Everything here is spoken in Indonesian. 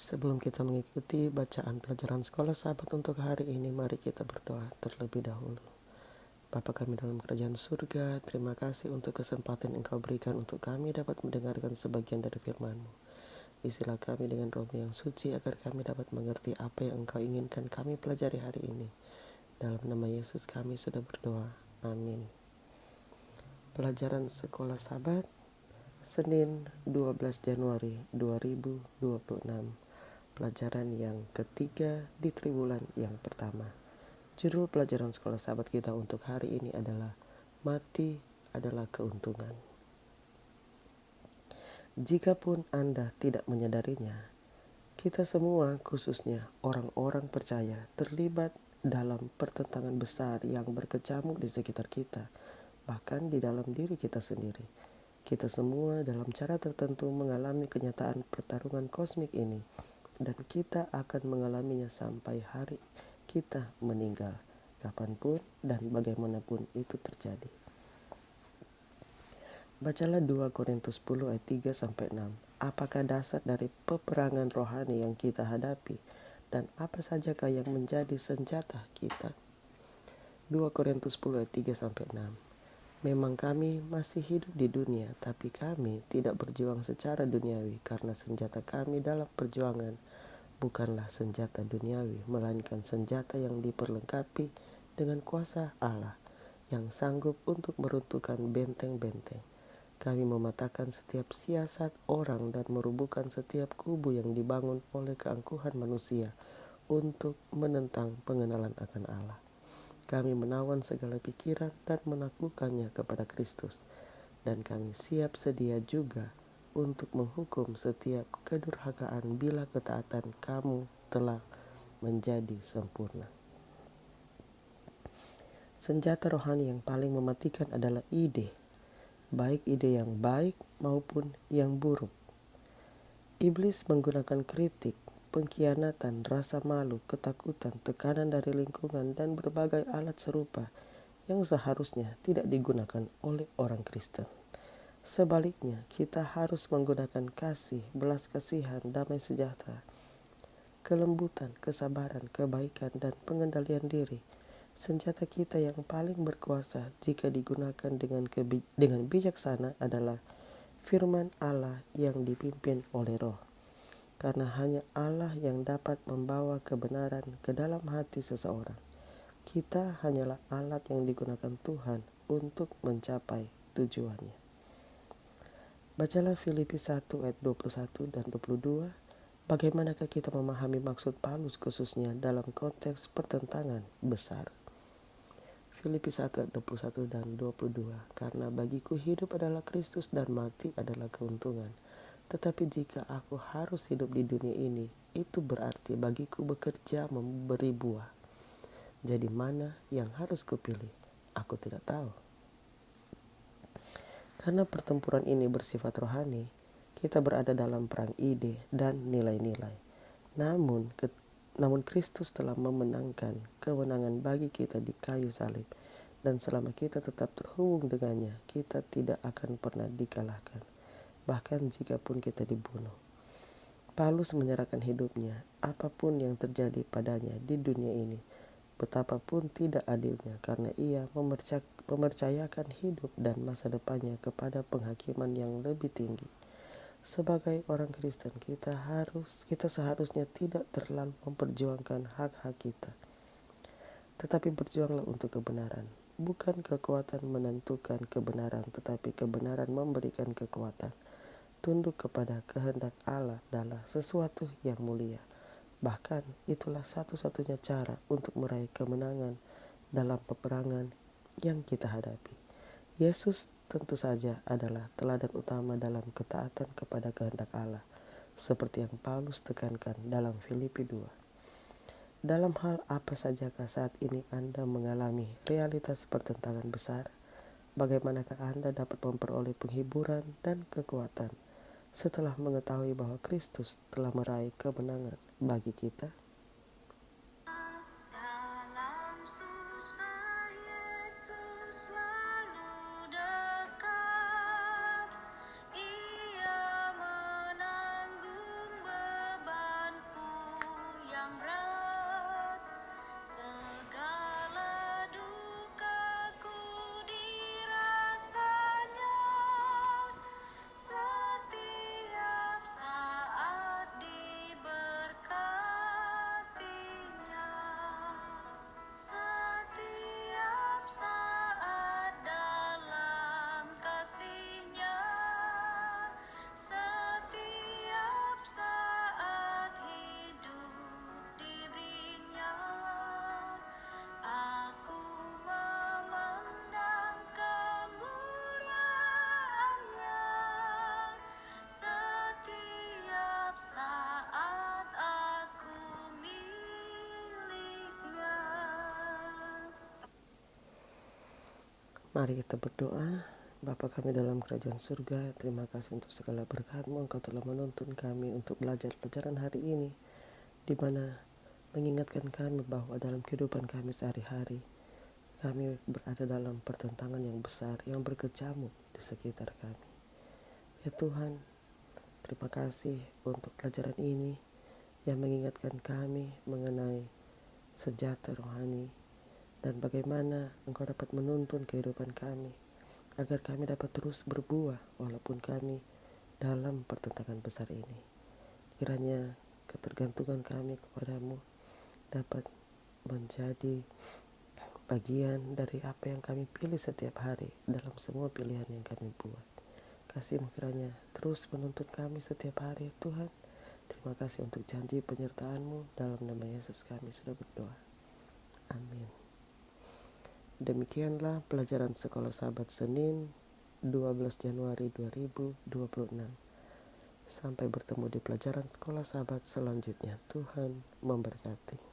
Sebelum kita mengikuti bacaan pelajaran sekolah sahabat untuk hari ini, mari kita berdoa terlebih dahulu. Bapa kami dalam kerajaan surga, terima kasih untuk kesempatan Engkau berikan untuk kami dapat mendengarkan sebagian dari firman-Mu. Isilah kami dengan roh yang suci agar kami dapat mengerti apa yang Engkau inginkan kami pelajari hari ini. Dalam nama Yesus kami sudah berdoa. Amin. Pelajaran sekolah sahabat, Senin 12 Januari 2026. Pelajaran yang ketiga di triwulan yang pertama. Judul pelajaran sekolah sahabat kita untuk hari ini adalah mati adalah keuntungan. Jikapun Anda tidak menyadarinya, kita semua khususnya orang-orang percaya terlibat dalam pertentangan besar yang berkecamuk di sekitar kita, bahkan di dalam diri kita sendiri. Kita semua dalam cara tertentu mengalami kenyataan pertarungan kosmik ini, dan kita akan mengalaminya sampai hari kita meninggal, kapanpun dan bagaimanapun itu terjadi. Bacalah 2 Korintus 10 ayat 3-6. Apakah dasar dari peperangan rohani yang kita hadapi, dan apa sajakah yang menjadi senjata kita? 2 Korintus 10 ayat 3-6. Memang kami masih hidup di dunia, tapi kami tidak berjuang secara duniawi, karena senjata kami dalam perjuangan bukanlah senjata duniawi, melainkan senjata yang diperlengkapi dengan kuasa Allah, yang sanggup untuk meruntuhkan benteng-benteng. Kami mematahkan setiap siasat orang dan merubuhkan setiap kubu yang dibangun oleh keangkuhan manusia untuk menentang pengenalan akan Allah. Kami menawan segala pikiran dan menaklukkannya kepada Kristus, dan kami siap sedia juga untuk menghukum setiap kedurhakaan bila ketaatan kamu telah menjadi sempurna. Senjata rohani yang paling mematikan adalah ide, baik ide yang baik maupun yang buruk. Iblis menggunakan kritik, pengkhianatan, rasa malu, ketakutan, tekanan dari lingkungan, dan berbagai alat serupa yang seharusnya tidak digunakan oleh orang Kristen. Sebaliknya, kita harus menggunakan kasih, belas kasihan, damai sejahtera, kelembutan, kesabaran, kebaikan, dan pengendalian diri. Senjata kita yang paling berkuasa jika digunakan dengan bijaksana adalah firman Allah yang dipimpin oleh Roh. Karena hanya Allah yang dapat membawa kebenaran ke dalam hati seseorang. Kita hanyalah alat yang digunakan Tuhan untuk mencapai tujuannya. Bacalah Filipi 1 ayat 21 dan 22. Bagaimanakah kita memahami maksud Paulus khususnya dalam konteks pertentangan besar? Filipi 1 ayat 21 dan 22. Karena bagiku hidup adalah Kristus dan mati adalah keuntungan. Tetapi jika aku harus hidup di dunia ini, itu berarti bagiku bekerja memberi buah. Jadi mana yang harus kupilih? Aku tidak tahu. Karena pertempuran ini bersifat rohani, kita berada dalam perang ide dan nilai-nilai. Namun Kristus telah memenangkan kemenangan bagi kita di kayu salib. Dan selama kita tetap terhubung dengannya, kita tidak akan pernah dikalahkan. Bahkan jika pun kita dibunuh. Paulus menyerahkan hidupnya, apapun yang terjadi padanya di dunia ini, betapapun tidak adilnya, karena ia mempercayakan hidup dan masa depannya kepada penghakiman yang lebih tinggi. Sebagai orang Kristen, kita seharusnya tidak terlalu memperjuangkan hak-hak kita, tetapi berjuanglah untuk kebenaran. Bukan kekuatan menentukan kebenaran, tetapi kebenaran memberikan kekuatan. Tunduk kepada kehendak Allah adalah sesuatu yang mulia. Bahkan itulah satu-satunya cara untuk meraih kemenangan dalam peperangan yang kita hadapi. Yesus tentu saja adalah teladan utama dalam ketaatan kepada kehendak Allah, seperti yang Paulus tekankan dalam Filipi 2. Dalam hal apa sajakah saat ini Anda mengalami realitas pertentangan besar? Bagaimanakah Anda dapat memperoleh penghiburan dan kekuatan setelah mengetahui bahwa Kristus telah meraih kemenangan bagi kita? Mari kita berdoa. Bapa kami dalam kerajaan surga, terima kasih untuk segala berkat-Mu. Engkau telah menuntun kami untuk belajar pelajaran hari ini, di mana mengingatkan kami bahwa dalam kehidupan kami sehari-hari, kami berada dalam pertentangan yang besar yang berkecamuk di sekitar kami. Ya Tuhan, terima kasih untuk pelajaran ini yang mengingatkan kami mengenai senjata rohani dan bagaimana Engkau dapat menuntun kehidupan kami agar kami dapat terus berbuah walaupun kami dalam pertentangan besar ini. Kiranya ketergantungan kami kepadamu dapat menjadi bagian dari apa yang kami pilih setiap hari dalam semua pilihan yang kami buat. Kasih-Mu kiranya terus menuntun kami setiap hari, Tuhan. Terima kasih untuk janji penyertaan-Mu. Dalam nama Yesus kami sudah berdoa. Amin. Demikianlah pelajaran Sekolah Sahabat Senin 12 Januari 2026. Sampai bertemu di pelajaran Sekolah Sahabat selanjutnya. Tuhan memberkati.